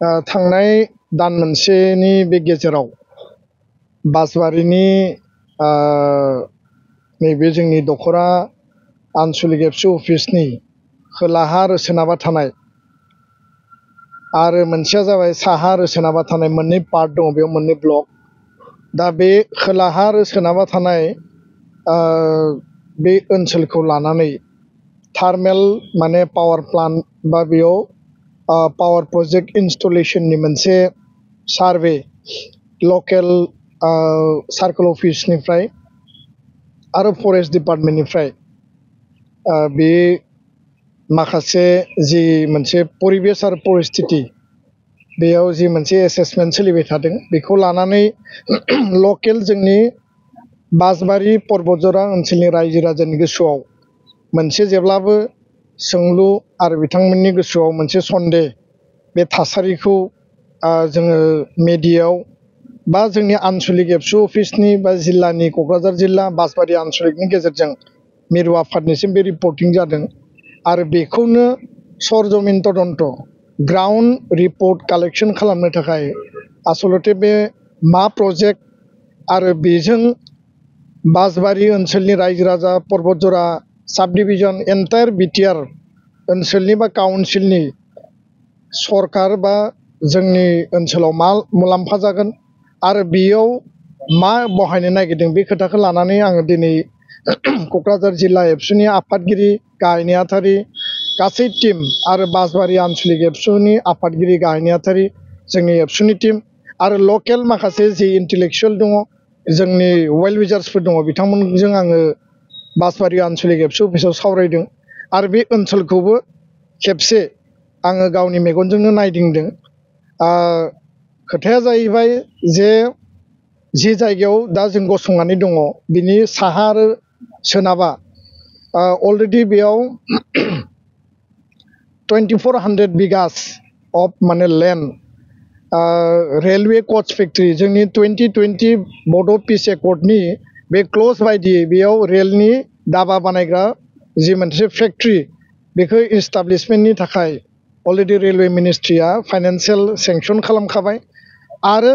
थांनाय दान मोनसेनि बे गेजेराव बासबारिनि नैबे जोंनि दखरा आनसलिक एबसु अफिसनि खोलाहा आरो सोनाबहा थानाय आरो मोनसेया जाबाय साहा आरो सोनाबहा थानाय मोननै पार्ट दङ बेयाव मोननै ब्लक दा बे खोलाहा आरो सोनाबहा थानाय बे ओनसोलखौ लानानै थार्मेल माने पावार प्लान्ट बा बेयाव पावार प्रोजेक्ट इनस्टलेशननि मोनसे सार्वे लकेल सार्कल अफिसनिफ्राय आरो फरेस्ट डिपार्टमेन्टनिफ्राय बे माखासे जि मोनसे परिबेस आरो परिस्थिति बेयाव जि मोनसे एसेसमेन्ट सोलिबाय थादों बेखौ लानानै लकेल जोंनि बासबारि पर्बतजरा ओनसोलनि रायजो राजानि गोसोआव मोनसे जेब्लाबो सोंलु आरो बिथांमोननि गोसोआव मोनसे सन्देह बे थासारिखौ जोङो मेडियायाव बा जोंनि आनसलिक एबसु अफिसनि बा जिल्लानि क'क्राझार जिल्ला बासबारि आनसलिकनि गेजेरजों मिरु आफादनिसिम बे रिपर्टिं जादों आरो बेखौनो सरजमिन तदन्त ग्राउन्ड रिपर्ट कालेक्शन खालामनो थाखाय आसलते बे मा प्रजेक्ट आरो बेजों बासबारि ओनसोलनि रायजो राजा पर्बतजरा साब डिभिजन एन्टायर बिटिआर ओनसोलनि बा काउन्सिलनि सरकार बा जोंनि ओनसोलाव मा मुलाम्फा जागोन आरो बेयाव मा बहायनो नागिरदों बे खोथाखौ लानानै आङो दिनै क'क्राझार जिल्ला एबसुनि आफादगिरि गाहाय नेहाथारि गासै टीम आरो बासबारि आनसलिक एबसुनि आफादगिरि गाहाय नेहाथारि जोंनि एबसुनि टीम आरो लकेल माखासे जि इन्टेलेक्सुवेल दङ जोंनि वेल विजार्सफोर दङ बिथांमोनजों आङो बासबारि आनसलिक एबसु अफिसाव सावरायदों आरो बे ओनसोलखौबो खेबसे आङो गावनि मेगनजोंनो नायदिंदों खोथाया जाहैबाय जे जि जायगायाव दा जों गसंनानै दङ बिनि साहा आरो सोनाबा अलरेडि बेयाव 2400 बिगास अफ माने लेन्ड रेलवे कोच फेक्ट्री जोंनि 2020 बड' पिस एकर्डनि बे क्लज बायदियै बेयाव रेलनि दाबा बानायग्रा जि मोनसे फेक्ट्री बेखौ इस्टाब्लिशमेन्टनि थाखाय अलरेडि रेलवे मिनिस्ट्रिया फाइनान्सियेल सेंसन खालामखाबाय आरो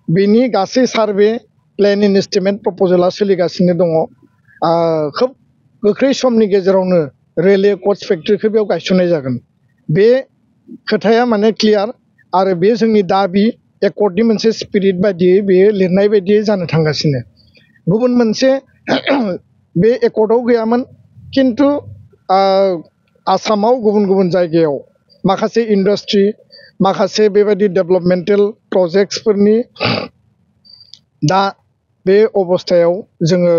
बेनि गासै सार्वे प्लेन इनस्टिमेट प्रप'जेला सोलिगासिनो दङ खोब गोख्रै समनि गेजेरावनो रेलवे कोच फेक्ट्रीखौ बेयाव गायसननाय जागोन बे खोथाया माने क्लियार आरो बे जोंनि दाबि एकर्डनि मोनसे स्पिरिट बायदियै बेयो लिरनाय बायदियै जानो थांगासिनो गुबुन मोनसे बे एकर्डआव गैयामोन खिन्थु आसामाव गुबुन गुबुन जायगायाव माखासे इन्डास्ट्रि माखासे बेबायदि डेभेलपमेन्टेल प्रजेक्टसफोरनि दा बे अबस्थायाव जोङो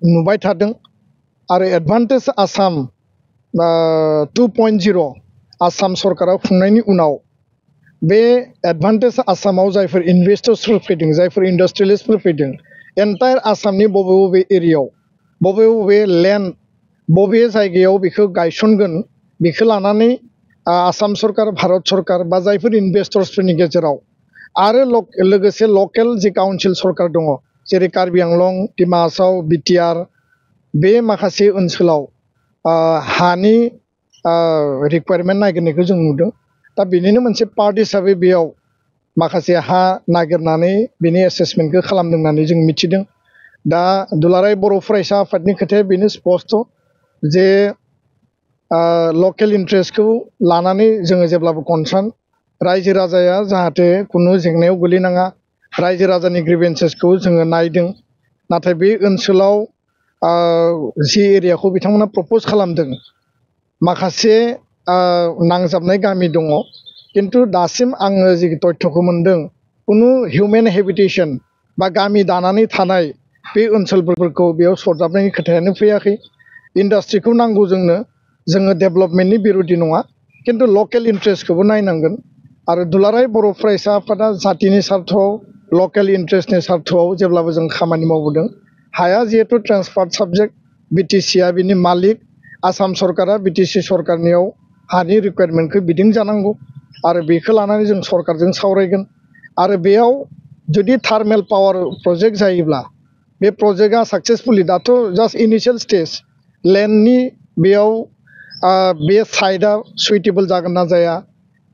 नुबाय थादों आरो एडभान्टेज आसाम 2.0 आसाम सरकारा खुंनायनि उनाव बे एडभान्टेज आसामाव जायफोर इनभेस्टर्सफोर फैदों जायफोर इन्डास्ट्रियेलिस्टफोर फैदों एन्टायर आसामनि बबे बबे एरियायाव बबे बबे लेन्ड बबे जायगायाव बेखौ गायसनगोन बेखौ लानानै आसाम सरकार भारत सरकार बा जायफोर इन्भेस्टर्सफोरनि गेजेराव आरो लोगोसे लकेल जि काउन्सिल सरकार दङ जेरै कार्बि आंलं डिमा हासाव बिटिआर बे माखासे ओनसोलाव हानि रिक्वायरमेन्ट नागिरनायखौ जों नुदों दा बेनिनो मोनसे पार्ट हिसाबै बेयाव माखासे हा नागिरनानै बेनि एसेसमेन्टखौ खालामदों होननानै जों मिथिदों दा दुलाराय बर' फरायसा आफादनि खोथाया बेनो स्पस्ट जे लकेल इन्ट्रेस्टखौ लानानै जोङो जेब्लाबो कनसार्न रायजो राजाया जाहाथे खुनु जेंनायाव गोलैनाङा रायजो राजानि ग्रिभेन्सेसखौ जोङो नायदों नाथाय बे ओनसोलाव जि एरियाखौ बिथांमोना प्रप'ज खालामदों माखासे नांजाबनाय गामि दङ खिन्थु दासिम आङो जि तथ्यखौ मोन्दों खुनु हिउमेन हेबिटेसन बा गामि दानानै थानाय बे ओनसोलफोरखौ बेयाव सरजाबनायनि खोथायानो फैयाखै इन्डास्ट्रिखौ नांगौ जोङो डेभेलपमेन्टनि बिरोधि नङा खिन्थु लकेल इन्ट्रेस्टखौबो नायनांगोन आरो दुलाराय बर' फरायसा आफादा जातिनि सार्थआव लकेल इन्ट्रेस्टनि सार्थआव जेब्लाबो जों खामानि मावबोदों हाया जिहेतु ट्रेन्सफार्ड साबजेक्ट बिटिसिआ बिनि मालिक आसाम सरकारा बिटिसि सरकारनियाव हानि रिक्वायरमेन्टखौ बिदिं जानांगौ आरो बेखौ लानानै जों सरकारजों सावरायगोन आरो बेयाव जुदि थार्मेल पावार प्रजेक्ट जायोब्ला बे प्रजेक्टआ साक्सेसफुलि दाथ' जास्ट इनिशियेल स्टेज लेन्डनि बेयाव बे साइटआ सुइटेबल जागोन ना जाया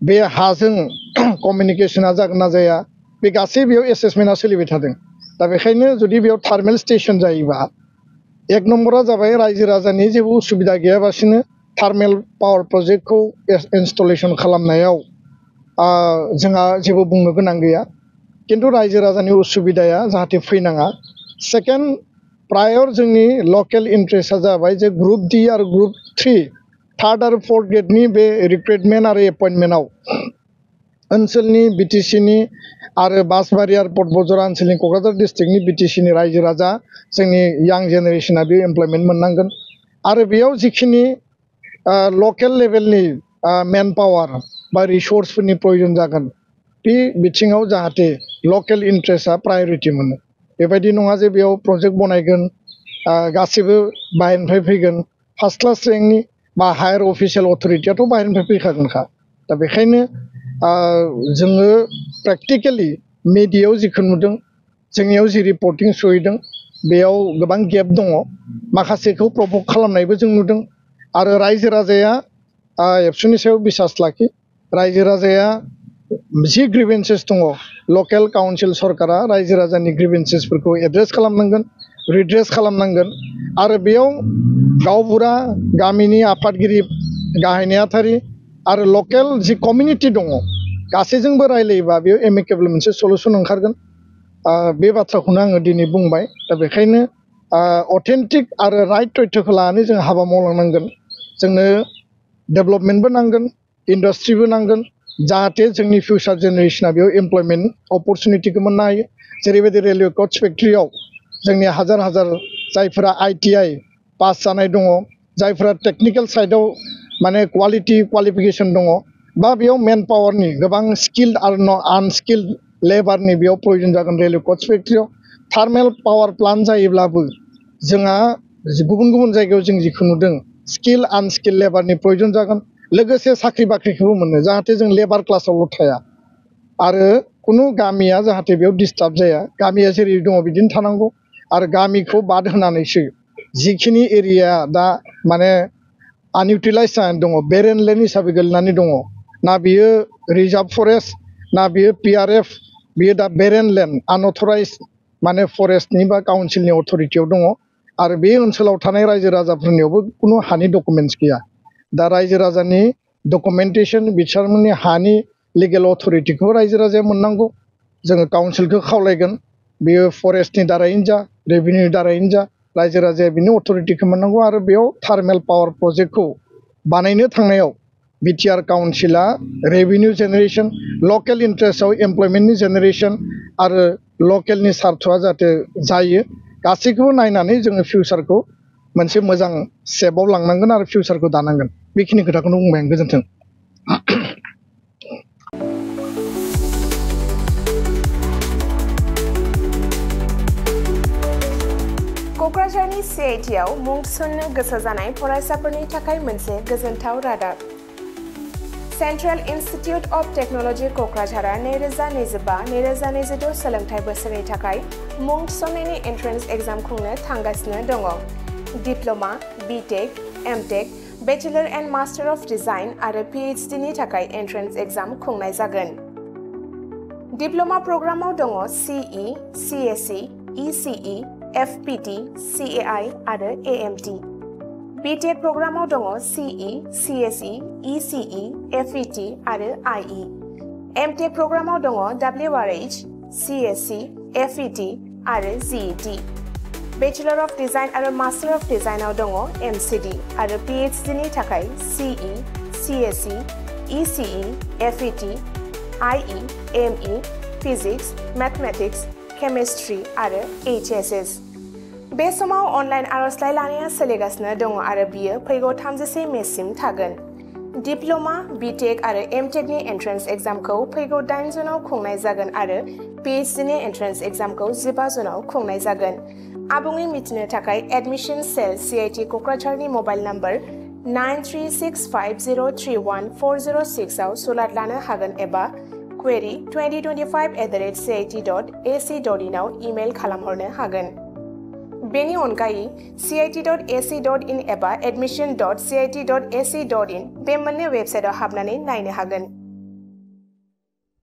बे हाजों कमिउनिकेशना जागोन ना जाया बे गासै बेयाव एसेसमेन्टआ सोलिबाय थादों दा बेखायनो जुदि बेयाव थार्मेल स्टेशन जायोबा एक नम्बरा जाबाय रायजो राजानि जेबो उसुबिदा गैयाबासिनो थार्मेल पावार प्रजेक्टखौ इनस्टलेशन खालामनायाव जोंहा जेबो बुंनो गोनां गैया किन्तु रायजो राजानि उसुबिदाया जाहाथे फैनाङा सेकेन्ड प्रायर जोंनि लकेल इन्ट्रेस्टआ जाबाय जे ग्रुप डि आरो ग्रुप 3 थार्ड आरो फोर्थ ग्रेडनि बे रिक्रुटमेन्ट आरो एपइन्टमेन्टआव ओनसोलनि बिटिसिनि आरो बासबारि आरो पटबजरा ओनसोलनि क'क्राझार डिस्ट्रिक्टनि बिटिसिनि रायजो राजा जोंनि यां जेनेरेशना बे एमप्लयमेन्ट मोननांगोन आरो बेयाव जिखिनि लकेल लेभेलनि मेन पावार बा रिसोर्सफोरनि प्रयोजन जागोन बे बिथिङाव जाहाथे लकेल इन्ट्रेस्टआ प्रायरिटि मोनो बेबायदि नङा जे बेयाव प्रजेक्ट बनायगोन गासैबो बाहेरनिफ्राय फैगोन फार्स्ट क्लास रेंकनि बा हायार अफिसियेल अथरिटियाथ' बाहेरनिफ्राय फैखागोनखा दा बेखायनो जोङो प्रेक्टिकेलि मिडियायाव जिखौ नुदों जोंनियाव जि रिपर्टिं सहैदों बेयाव गोबां गेप दङ माखासेखौ प्रभक खालामनायबो जों नुदों आरो रायजो राजाया एबसुनि सायाव बिसास लाखि रायजो राजाया जि ग्रिभेन्सेस दङ लकेल काउन्सिल सरकारा रायजो राजानि ग्रिभेन्सेसफोरखौ एड्रेस खालामनांगोन रिड्रेस खालामनांगोन आरो बेयाव गावबुरा गामिनि आफादगिरि गाहाय नेहाथारि आरो लकेल जि कमिउनिटि दङ गासैजोंबो रायलायोबा बेयाव एमिकेबल मोनसे सलुसन ओंखारगोन बे बाथ्राखौनो आङो दिनै बुंबाय दा बेखायनो अथेन्टिक आरो राइट तथ्यखौ लानानै जों हाबा मावलांनांगोन जोंनो डेभेलपमेन्टबो नांगोन इन्डास्ट्रिबो नांगोन जाहाथे जोंनि फिउचार जेनेरेशना बेयाव एमप्लयमेन्ट अपरचुनिटिखौ मोननो हायो जेरैबायदि रेलवे कच फेक्ट्रियाव जोंनि हाजार हाजार जायफोरा ITI पास जानाय दङ जायफोरा टेक्निकेल साइडआव माने क्वालिफिकेसन दङ बा बेयाव मेन पावारनि गोबां स्किल्ड आरो आनस्किल्ड लेबारनि बेयाव प्रयोजन जागोन रेलवे कच फेक्ट्रियाव थार्मेल पावार प्लान्ट जायोब्लाबो जोंहा गुबुन गुबुन जायगायाव जों जिखौ नुदों स्किल आनस्किल लेबारनि प्रयोजन जागोन लोगोसे साख्रि बाख्रिखौबो मोनो जाहाथे जों लेबार क्लासावल' थाया आरो कुनु गामिया जाहाथे बेयाव डिस्टार्ब जाया गामिया जेरै दङ बिदिनो थानांगौ आरो गामिखौ बाद होनानैसो जिखिनि एरिया दा माने आनइउटिलाइज जानानै दङ बेरेन लेन्ड हिसाबै गोलैनानै दङ ना बियो रिजार्भ फरेस्ट ना बियो PRF बियो दा बेरेन लेन्ड आनअथराइज माने फरेस्टनि बा काउन्सिलनि अथरिटियाव दङ आरो बे ओनसोलाव थानाय रायजो राजाफोरनियावबो कुनु हानि डकुमेन्टस गैया दा रायजो राजानि डकुमेन्टेसन बिथांमोननि हानि लिगेल अथरिटिखौ रायजो राजाया मोननांगौ जोङो काउन्सिलखौ खावलायगोन बेयो फरेस्टनि दारैनो जा रेभिनिउनि दारैनो जा रायजो राजाया बिनि अथरिटिखौ मोननांगौ आरो बेयाव थार्मेल पावार प्रजेक्टखौ बानायनो थांनायाव बिटिआर काउन्सिला रेभिनिउ जेनेरेसन लकेल इन्ट्रेस्टआव एमप्लयमेन्टनि जेनेरेसन आरो लकेलनि सार्थआ जाहाथे जायो गासैखौबो नायनानै जोङो फिउचारखौ मोनसे मोजां सेपआव लांनांगोन आरो फिउचारखौ दानांगोन बेखिनि खोथाखौनो बुंबाय आं गोजोन्थों क'क्राझारनि CITआव मुं थिसन्नो गोसो जानाय फरायसाफोरनि थाखाय मोनसे गोजोनथाव रादाब सेन्ट्रेल इन्स्टिट्युट अफ टेक्न'लजि क'क्राझारआ 2025-2026 सोलोंथाइ बोसोरनि थाखाय मुं थिसन्नायनि एन्ट्रेन्स एग्जाम खुंनो थांगासिनो दङ diploma BTech MTech bachelor and master of design आरो PhD नि थाखाय एन्ट्रेन्स एग्जाम खुंनाय जागोन डिप्ल'मा प्रग्रामाव दङ CE CSE ECE FPT CAI आरो AMT BTech प्रग्रामाव दङ CE CSE ECE FET आरो IE MTech प्रग्रामाव दङ WRH CSC FET आरो GET बेचेलर अफ डिजाइन आरो मास्टार अफ डिजाइनआव दङ MCD आरो PhD नि थाखाय CE CSE ECE FET IE ME physics mathematics chemistry आरो HSS बे समाव अनलाइन आर'जलाइ लानाया सोलिगासिनो दङ आरो बियो फैगौ 31 मेसिम थागोन डिप्ल'मा BTech आरो MTech नि एन्ट्रेन्स एग्जामखौ फैगौ 8 जुनाव खुंनाय जागोन आरो PhD नि एन्ट्रेन्स एग्जामखौ 15 जुनाव खुंनाय जागोन आबुङै मिथिनो थाखाय एडमिशन सेल CIT क'क्राझारनि मबाइल नम्बर 9365031406 आव सुलाद लानो हागोन एबा query 2025@cit.ac.in आव इमेल खालामहरनो हागोन बेनि अनगायै cit.ac.in एबा admission.cit.ac.in बे मोननै वेबसाइटआव हाबनानै नायनो हागोन